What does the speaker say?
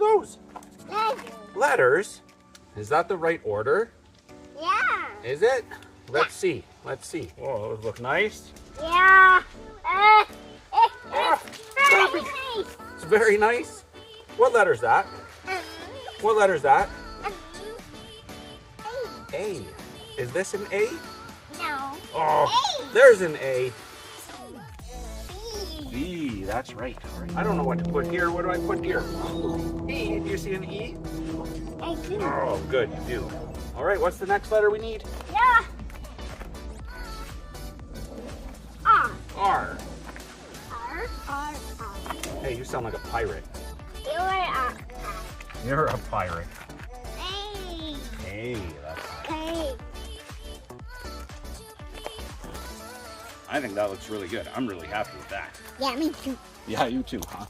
those? Letters. Letters? Is that the right order? Yeah. Is it? Let's see. Let's see. Whoa, those look nice. Yeah. Stop it. It's very nice. What letter's that? What letter's that? A. Is this an A? No. Oh, there's an A. B. B, that's right. I don't know what to put here. What do I put here? E. Do you see an E? I do. Oh, good, you do. All right, what's the next letter we need? Yeah. R. R. R. R. R. Hey, you sound like a pirate. You are You're a pirate. A. Hey, that's K. I think that looks really good. I'm really happy with that. Yeah, me too. Yeah, you too, huh?